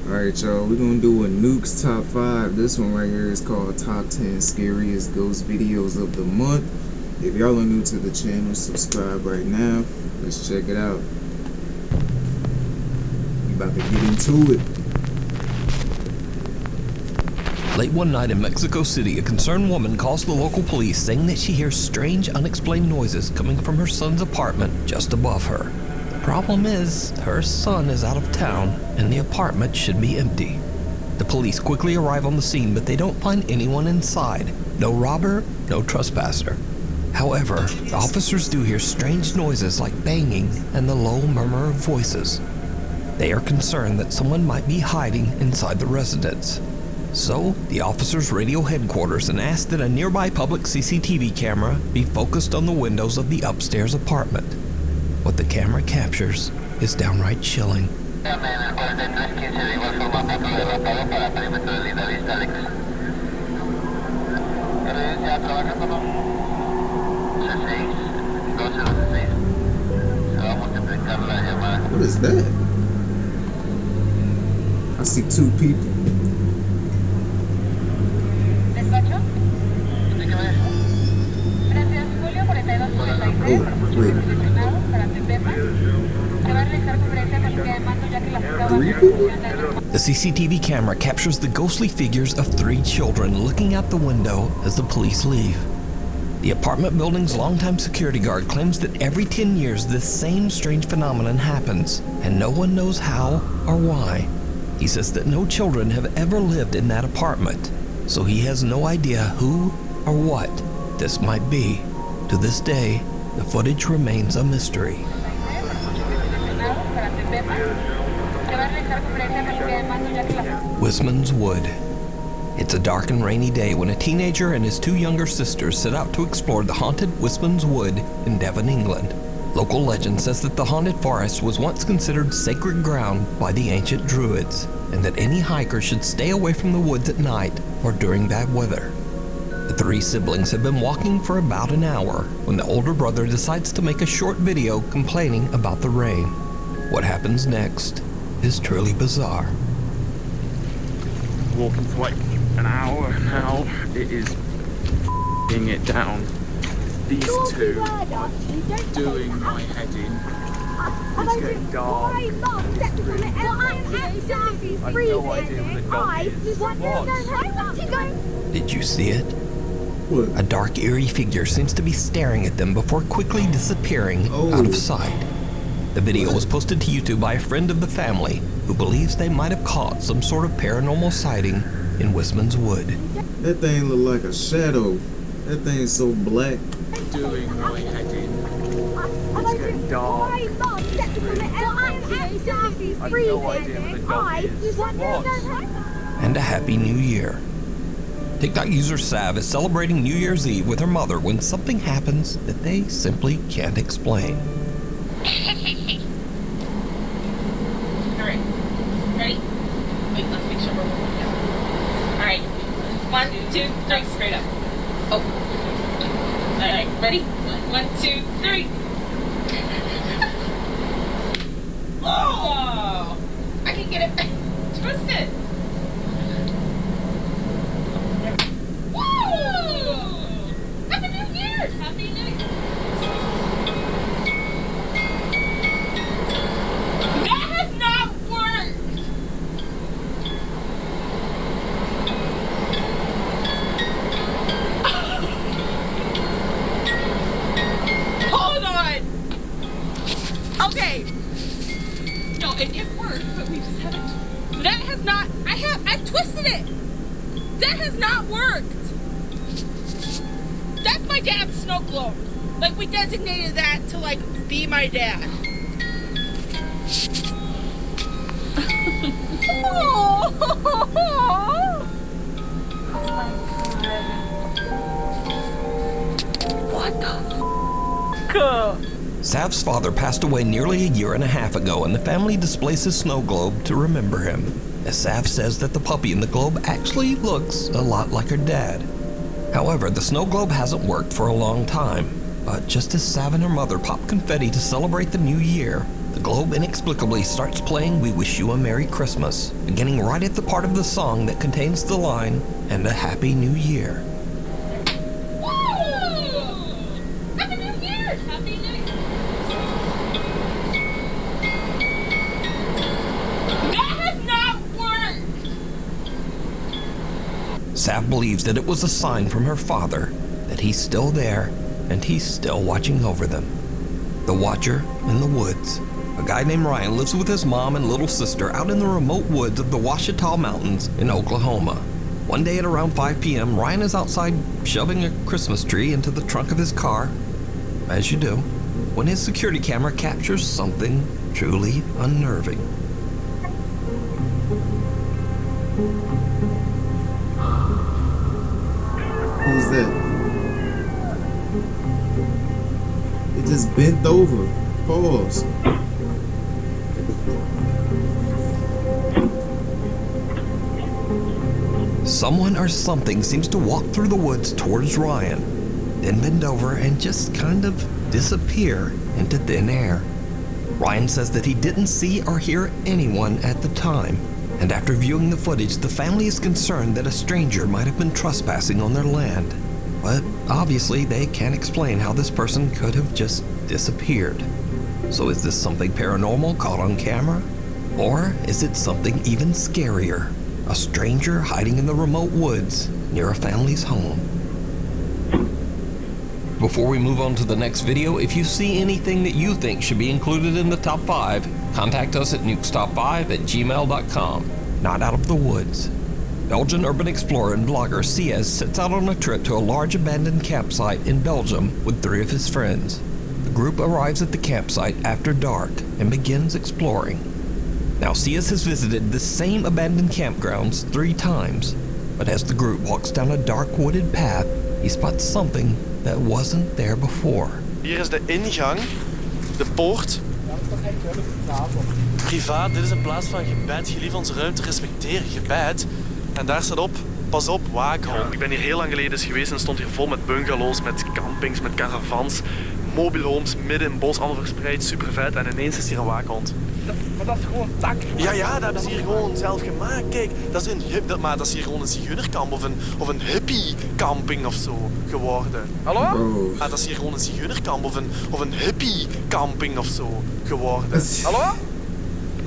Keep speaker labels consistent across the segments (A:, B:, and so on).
A: Alright, y'all, we're gonna do a Nuke's Top 5. This one right here is called Top 10 Scariest Ghost Videos of the Month. If y'all are new to the channel, subscribe right now. Let's check it out. We about to get into it.
B: Late one night in Mexico City, a concerned woman calls the local police saying that she hears strange, unexplained noises coming from her son's apartment just above her. The problem is, her son is out of town and the apartment should be empty. The police quickly arrive on the scene, but they don't find anyone inside. No robber, no trespasser. However, the officers do hear strange noises like banging and the low murmur of voices. They are concerned that someone might be hiding inside the residence. So, the officers radio headquarters and ask that a nearby public CCTV camera be focused on the windows of the upstairs apartment. What the camera captures is downright chilling.
A: What is that? I see two people.
B: The CCTV camera captures the ghostly figures of 3 children looking out the window as the police leave. The apartment building's longtime security guard claims that every 10 years this same strange phenomenon happens, and no one knows how or why. He says that no children have ever lived in that apartment, so he has no idea who or what this might be. To this day, the footage remains a mystery. Wisman's Wood. It's a dark and rainy day when a teenager and his 2 younger sisters set out to explore the haunted Wisman's Wood in Devon, England. Local legend says that the haunted forest was once considered sacred ground by the ancient Druids, and that any hiker should stay away from the woods at night or during bad weather. The 3 siblings have been walking for about an hour when the older brother decides to make a short video complaining about the rain. What happens next is truly bizarre.
C: Walking for like an hour now, it is f***ing it down. These 2 are doing my head in. It's getting dark. I have no idea what the dog is.
B: Did you see it?
A: What?
B: A dark, eerie figure seems to be staring at them before quickly disappearing out of sight. The video was posted to YouTube by a friend of the family who believes they might have caught some sort of paranormal sighting in Wisman's Wood.
A: That thing look like a shadow. That thing's so black.
C: Doing my head in. It's getting dark. I have no idea what the dog is.
B: And a happy new year. TikTok user Sav is celebrating New Year's Eve with her mother when something happens that they simply can't explain.
D: Alright. Ready? Wait, let's make sure we're moving down. Alright. 1, 2, 3, straight up. Oh. Alright, ready? 1, 2, 3. Oh! I can get it. Twist it. Happy New Year! Happy New Year! That has not worked! Hold on! Okay. No, it worked, but we just haven't. That has not. I've twisted it! That has not worked! That's my dad's snow globe. Like, we designated that to, like, be my dad. What the f***?
B: Sav's father passed away nearly a year and a half ago, and the family displays his snow globe to remember him, as Sav says that the puppy in the globe actually looks a lot like her dad. However, the snow globe hasn't worked for a long time, but just as Sav and her mother pop confetti to celebrate the new year, the the globe inexplicably starts playing We Wish You a Merry Christmas, beginning right at the part of the song that contains the line, "And a Happy New Year."
D: Woo! Happy New Year! Happy New Year! That has not worked!
B: Sav believes that it was a sign from her father that he's still there and he's still watching over them. The Watcher in the Woods. A guy named Ryan lives with his mom and little sister out in the remote woods of the Ouachita Mountains in Oklahoma. One day at around 5 p.m., Ryan is outside shoving a Christmas tree into the trunk of his car, as you do, when his security camera captures something truly unnerving.
A: Who's that? It just bent over. Pause.
B: Someone or something seems to walk through the woods towards Ryan, then bend over and just kind of disappear into thin air. Ryan says that he didn't see or hear anyone at the time, and after viewing the footage, the family is concerned that a stranger might have been trespassing on their land. But obviously, they can't explain how this person could have just disappeared. So is this something paranormal caught on camera? Or is it something even scarier? A stranger hiding in the remote woods near a family's home. Before we move on to the next video, if you see anything that you think should be included in the top 5, contact us at nukestop5@gmail.com. Not out of the woods. Belgian urban explorer and vlogger Sias sets out on a trip to a large abandoned campsite in Belgium with 3 of his friends. The group arrives at the campsite after dark and begins exploring. Now, Sias has visited the same abandoned campgrounds 3 times, but as the group walks down a dark wooded path, he spots something that wasn't there before.
E: Hier is de ingang, de poort. Privaat, dit is een plaats van gebed. Gelief onze ruimte respecteren, gebed. En daar staat op, pas op, waakhond. Ik ben hier heel lang geleden eens geweest en stond hier vol met bungalows, met campings, met caravans, mobile homes, midden in het bos, allemaal verspreid, super vet. En ineens is hier een waakhond.
F: Maar dat is gewoon tak.
E: Ja, dat hebben ze hier gewoon zelf gemaakt. Kijk, dat is dat is hier gewoon een zigeunerkamp of een hippie-camping of zo geworden.
F: Hallo?
E: Dat is hier gewoon een zigeunerkamp of een hippie-camping of zo geworden.
F: Hallo?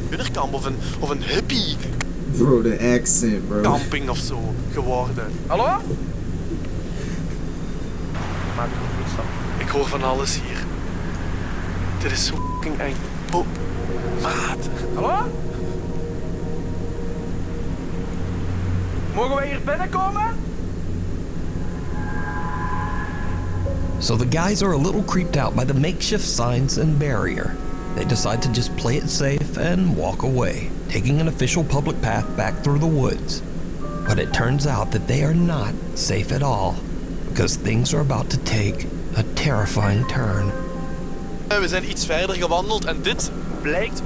E: Zigeunerkamp of een hippie...
A: Bro, the accent, bro.
E: Camping of zo geworden.
F: Hallo? Maak ik een voetstap.
E: Ik hoor van alles hier. Dit is zo fucking eng. Oh, maat.
F: Hallo? Mogen wij hier binnenkomen?
B: So the guys are a little creeped out by the makeshift signs and barrier. They decide to just play it safe and walk away, taking an official public path back through the woods. But it turns out that they are not safe at all, because things are about to take a terrifying turn.
E: We zijn iets verder gewandeld en dit blijkt,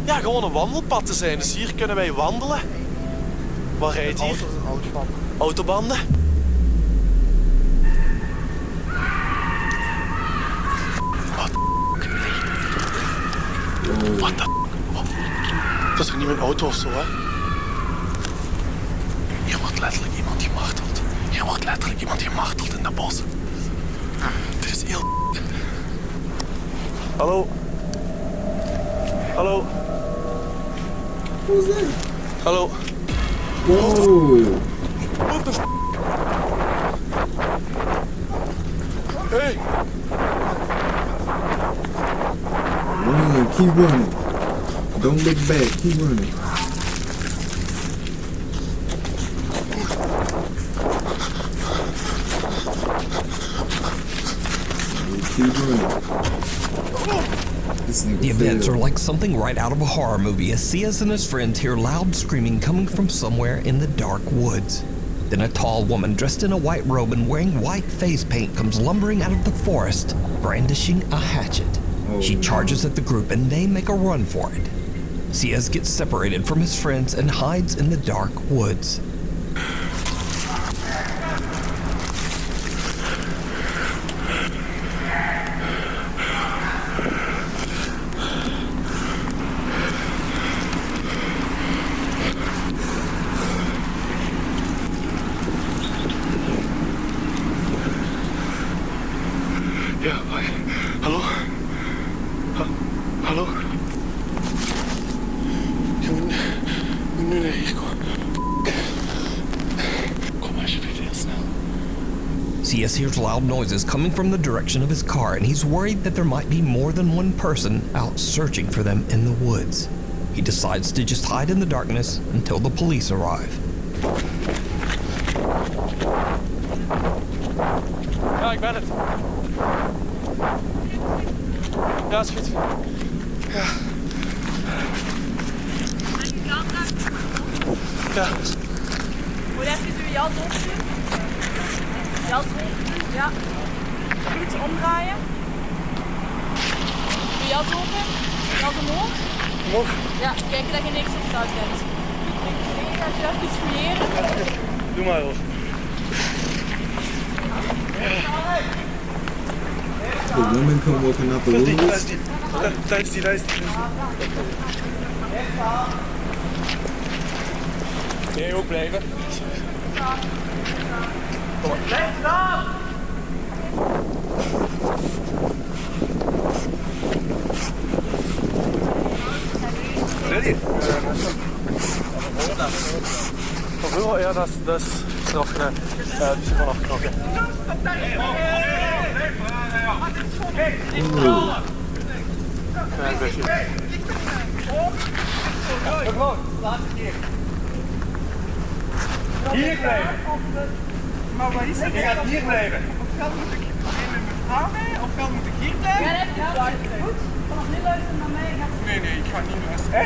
E: ja, gewoon een wandelpad te zijn. Dus hier kunnen wij wandelen. Wat rijdt hier? Autobanden. Wat de dat is toch niet mijn auto of zo, hè? Hier wordt letterlijk iemand gemarteld. Hier wordt letterlijk iemand gemarteld in dat bos. Dit is heel... Hallo? Hallo?
A: Who's that?
E: Hallo?
A: Whoa.
E: What the f***? Hey!
A: Run, keep running. Don't look back, keep running. Keep running.
B: The events are like something right out of a horror movie as Sias and his friends hear loud screaming coming from somewhere in the dark woods. Then a tall woman dressed in a white robe and wearing white face paint comes lumbering out of the forest, brandishing a hatchet. She charges at the group and they make a run for it. Sias gets separated from his friends and hides in the dark woods. CS hears loud noises coming from the direction of his car, and he's worried that there might be more than one person out searching for them in the woods. He decides to just hide in the darkness until the police arrive.
E: Ja, ik ben het. Ja, is goed. Ja. Ja.
D: Moet je even uw jas open doen? Jas open doen, ja. Goed omdraaien. Uw jas open. Jas omhoog.
E: Omhoog.
D: Ja, kijken dat je niks op staat bent. Ik ga je even fouilleren.
E: Doe maar, Roos.
A: The woman come walking out the
E: Daar
A: woods.
E: is die. Daar is die. Jij ook blijven. Kom maar. Blijf staan! Ready? Ja, dat is eraf gedaan. Ja, die is gewoon afgeknokken. Klein beetje. Gewoon, laatste keer. Hier blijven.
F: Maar wat is het?
E: Je gaat hier blijven.
F: Ofwel moet ik in mijn vrouw mee, ofwel moet ik hier blijven.
D: Ja, goed. Vanaf nu luisteren naar mij.
F: Nee, ik ga niet luisteren.
E: Hé?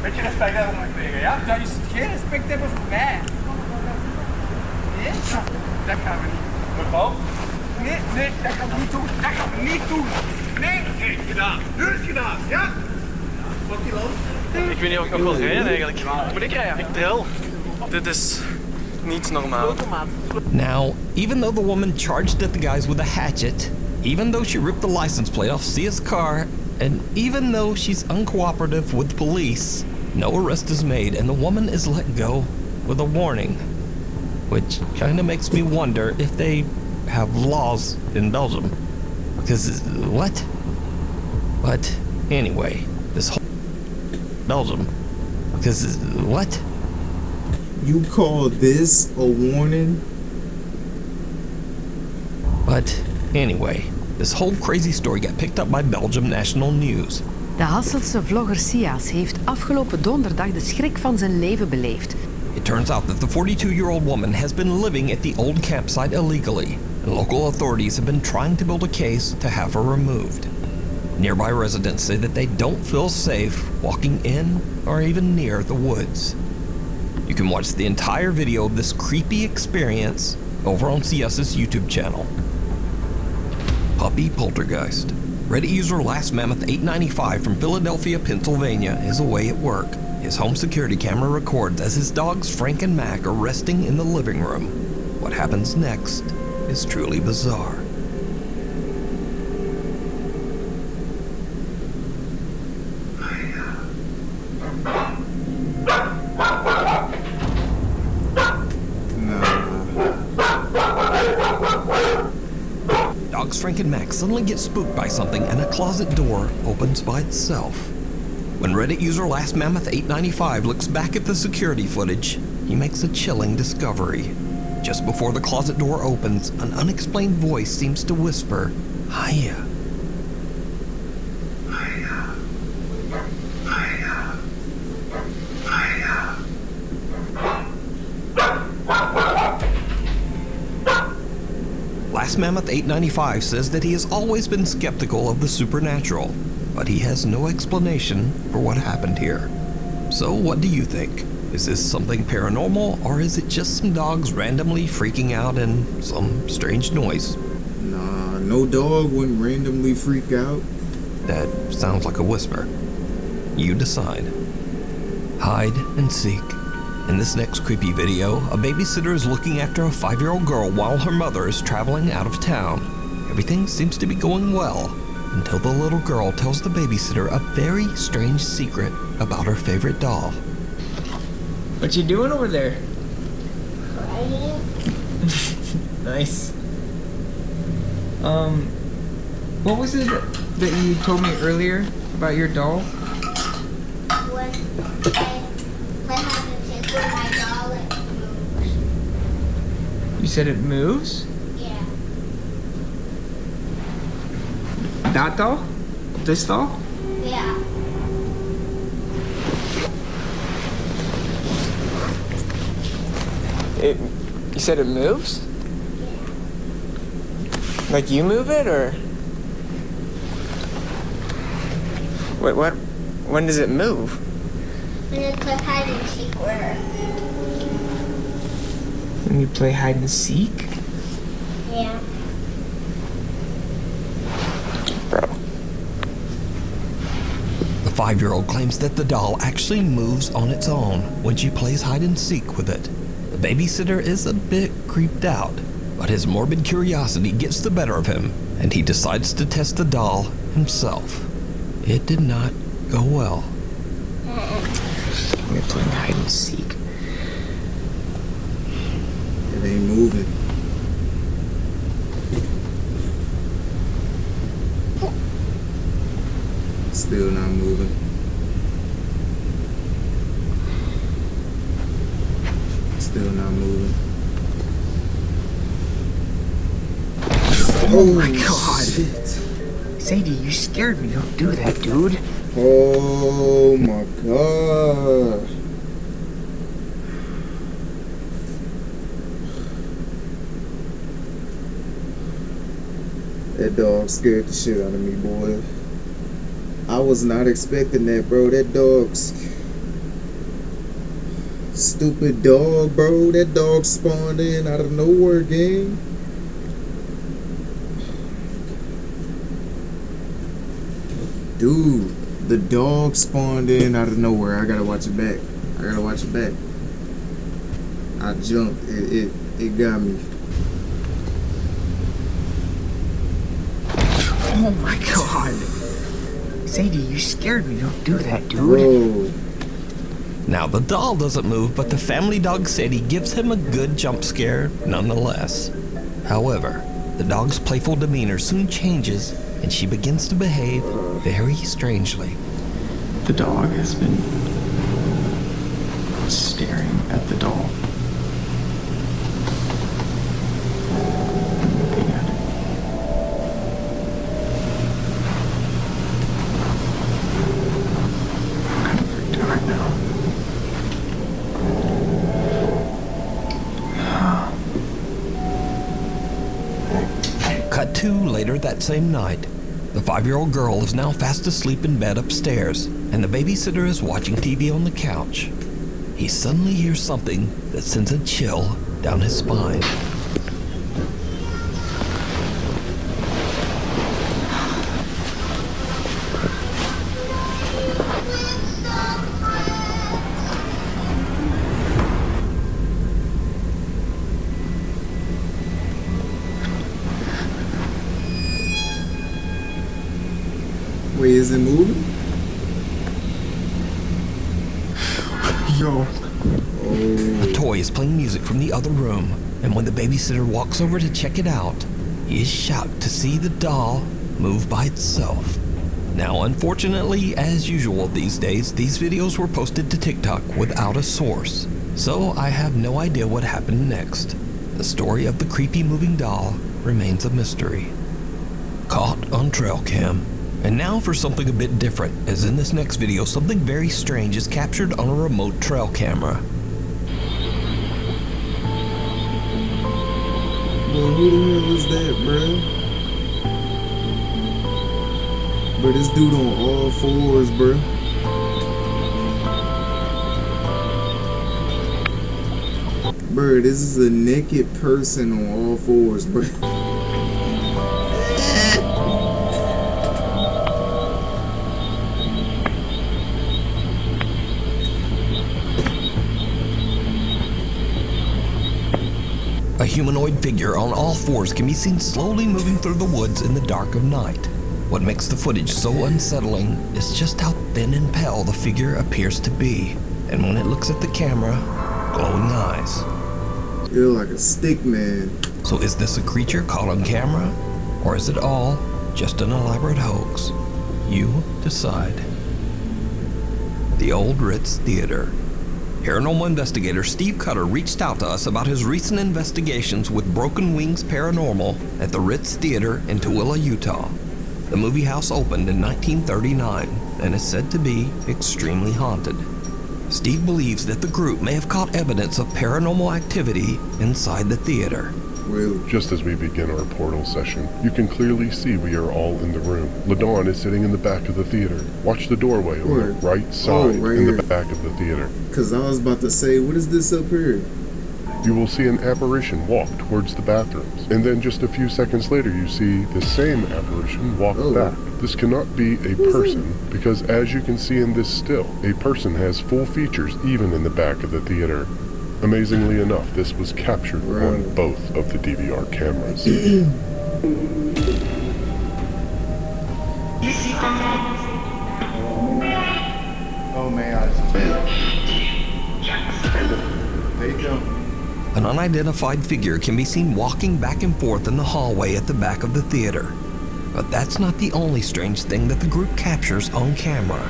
E: Beetje respect hebben om te tegen, ja?
F: Dat is geen respect hebben voor mij. Nee, dat gaan we niet.
E: Mevrouw?
F: Nee, dat gaan we niet doen. Dat gaan we niet doen. Nee,
E: Nee, gedaan. Nu is het gedaan, ja? Wat die land? Ik weet niet of ik nog wil rijden eigenlijk. Moet ik rijden? Ik tril. Dit is niet normaal.
B: Now, even though the woman charged at the guys with a hatchet, even though she ripped the license plate off Sia's car, and even though she's uncooperative with police, no arrest is made and the woman is let go with a warning. Which kind of makes me wonder if they have laws in Belgium. Because, what? But anyway, this whole Belgium. Because, what?
A: You call this a warning?
B: But anyway, this whole crazy story got picked up by Belgium National News.
G: De Hasselse vlogger Sias heeft afgelopen donderdag de schrik van zijn leven beleefd.
B: It turns out that the 42-year-old woman has been living at the old campsite illegally, and local authorities have been trying to build a case to have her removed. Nearby residents say that they don't feel safe walking in or even near the woods. You can watch the entire video of this creepy experience over on CS's YouTube channel. Puppy Poltergeist. Reddit user Last Mammoth 895 from Philadelphia, Pennsylvania is away at work. His home security camera records as his dogs Frank and Mac are resting in the living room. What happens next is truly bizarre. Dogs Frank and Max suddenly get spooked by something and a closet door opens by itself. When Reddit user Last Mammoth 895 looks back at the security footage, he makes a chilling discovery. Just before the closet door opens, an unexplained voice seems to whisper, "Hiya." Last Mammoth 895 says that he has always been skeptical of the supernatural, but he has no explanation for what happened here. So what do you think? Is this something paranormal, or is it just some dogs randomly freaking out and some strange noise?
A: Nah, no dog wouldn't randomly freak out.
B: That sounds like a whisper. You decide. Hide and seek. In this next creepy video, a babysitter is looking after a 5-year-old girl while her mother is traveling out of town. Everything seems to be going well, until the little girl tells the babysitter a very strange secret about her favorite doll.
H: What you doing over there? Nice. What was it that you told me earlier about your doll?
I: What happens is when my doll moves.
H: You said it moves?
I: Yeah.
H: That doll? This doll?
I: Yeah.
J: You said it moves? Like you move it, or? What? When does it move?
I: When you play hide and seek with her.
J: When you play hide and seek?
I: Yeah.
J: Bro.
B: The 5-year-old claims that the doll actually moves on its own when she plays hide and seek with it. The babysitter is a bit creeped out, but his morbid curiosity gets the better of him, and he decides to test the doll himself. It did not go well.
J: We're playing hide and seek.
A: It ain't moving. Still not moving. Still not moving.
J: Oh my god.
A: Shit.
J: Sadie, you scared me. Don't do that, dude.
A: Oh my god. That dog scared the shit out of me, boy. I was not expecting that, bro. That dog's stupid dog, bro. That dog spawned in out of nowhere, gang. Dude, the dog spawned in out of nowhere. I gotta watch it back. I gotta watch it back. I jumped. It got me.
J: Oh my god. Sadie, you scared me. Don't do that, dude.
A: Bro.
B: Now, the doll doesn't move, but the family dog Sadie gives him a good jump scare nonetheless. However, the dog's playful demeanor soon changes, and she begins to behave very strangely.
H: The dog has been staring at the doll. Looking at it. I'm kind of freaked out right now.
B: Cut to later that same night. The 5-year-old girl is now fast asleep in bed upstairs, and the babysitter is watching TV on the couch. He suddenly hears something that sends a chill down his spine.
A: Wait, is it moving?
H: Yo.
B: A toy is playing music from the other room, and when the babysitter walks over to check it out, he is shocked to see the doll move by itself. Now, unfortunately, as usual these days, these videos were posted to TikTok without a source, so I have no idea what happened next. The story of the creepy moving doll remains a mystery. Caught on trail cam. And now for something a bit different, as in this next video, something very strange is captured on a remote trail camera.
A: Bro, who the hell is that, bro? Bro, this dude on all fours, bro. Bro, this is a naked person on all fours, bro.
B: A humanoid figure on all fours can be seen slowly moving through the woods in the dark of night. What makes the footage so unsettling is just how thin and pale the figure appears to be, and when it looks at the camera, glowing eyes.
A: You're like a stick man.
B: So is this a creature caught on camera, or is it all just an elaborate hoax? You decide. The Old Ritz Theater. Paranormal investigator Steve Cutter reached out to us about his recent investigations with Broken Wings Paranormal at the Ritz Theater in Tooele, Utah. The movie house opened in 1939 and is said to be extremely haunted. Steve believes that the group may have caught evidence of paranormal activity inside the theater.
A: Really?
K: Just as we begin our portal session, you can clearly see we are all in the room. LaDawn is sitting in the back of the theater. Watch the doorway on the right side
A: right
K: in
A: here.
K: the back of the theater.
A: Because I was about to say, what is this up here?
K: You will see an apparition walk towards the bathrooms, and then just a few seconds later you see the same apparition walk back. This cannot be a person, because as you can see in this still, a person has full features even in the back of the theater. Amazingly enough, this was captured on both of the DVR cameras.
A: Oh man, there you go.
B: An unidentified figure can be seen walking back and forth in the hallway at the back of the theater. But that's not the only strange thing that the group captures on camera.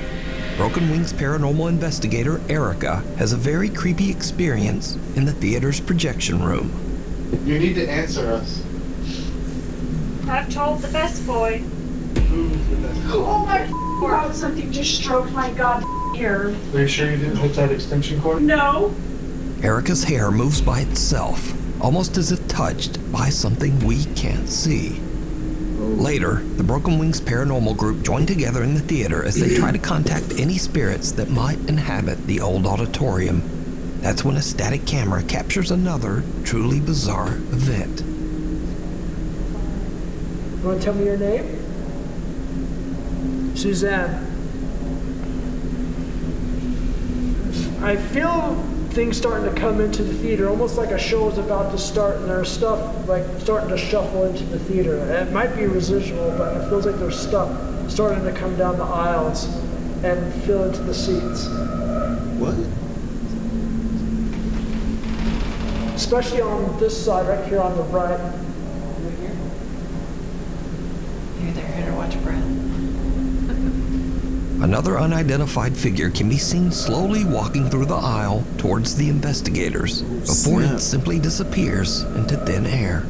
B: Broken Wings paranormal investigator Erica has a very creepy experience in the theater's projection room.
A: You need to answer us.
L: I've told the best boy.
A: Who's the best?
L: Oh my God, something just stroked my god ear.
E: Are you sure you didn't hit that extension cord?
L: No.
B: Erica's hair moves by itself, almost as if touched by something we can't see. Later, the Broken Wings paranormal group join together in the theater as they try to contact any spirits that might inhabit the old auditorium. That's when a static camera captures another truly bizarre event.
M: You want to tell me your name? Suzanne. I feel things starting to come into the theater, almost like a show is about to start and there's stuff like starting to shuffle into the theater. It might be residual, but it feels like there's stuff starting to come down the aisles and fill into the seats.
A: What?
M: Especially on this side right here on the right.
G: Maybe they're here to watch Brad.
B: Another unidentified figure can be seen slowly walking through the aisle towards the investigators before it simply disappears into thin air.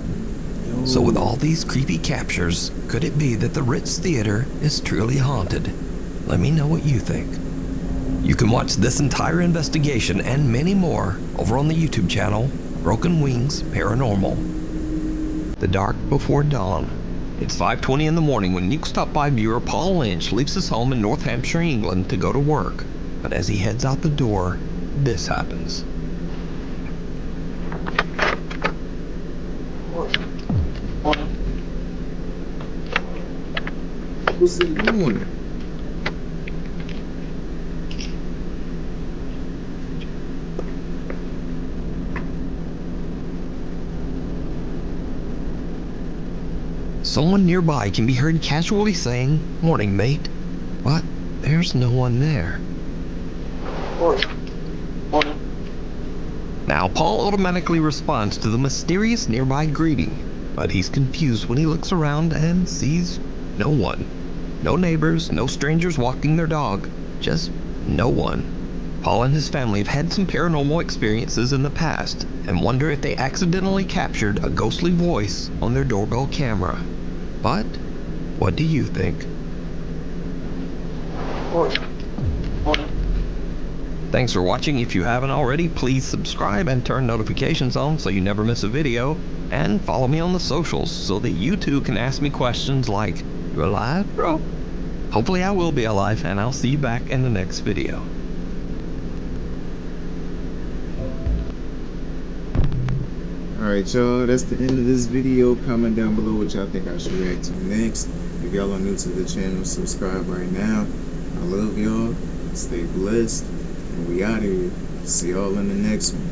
B: So with all these creepy captures, could it be that the Ritz Theater is truly haunted? Let me know what you think. You can watch this entire investigation and many more over on the YouTube channel, Broken Wings Paranormal. The dark before dawn. It's 5:20 in the morning when Nuke Stop By viewer Paul Lynch leaves his home in North Hampshire, England to go to work. But as he heads out the door, this happens.
A: What's he doing?
B: Someone nearby can be heard casually saying, "Morning, mate," but there's no one there. Now, Paul automatically responds to the mysterious nearby greeting, but he's confused when he looks around and sees no one. No neighbors, no strangers walking their dog, just no one. Paul and his family have had some paranormal experiences in the past and wonder if they accidentally captured a ghostly voice on their doorbell camera. But what do you think? Thanks for watching. If you haven't already, please subscribe and turn notifications on so you never miss a video. And follow me on the socials so that you too can ask me questions like, "You alive, bro?" Hopefully I will be alive, and I'll see you back in the next video.
A: Alright y'all, that's the end of this video. Comment down below what y'all think I should react to next. If y'all are new to the channel, subscribe right now. I love y'all. Stay blessed. And we out of here. See y'all in the next one.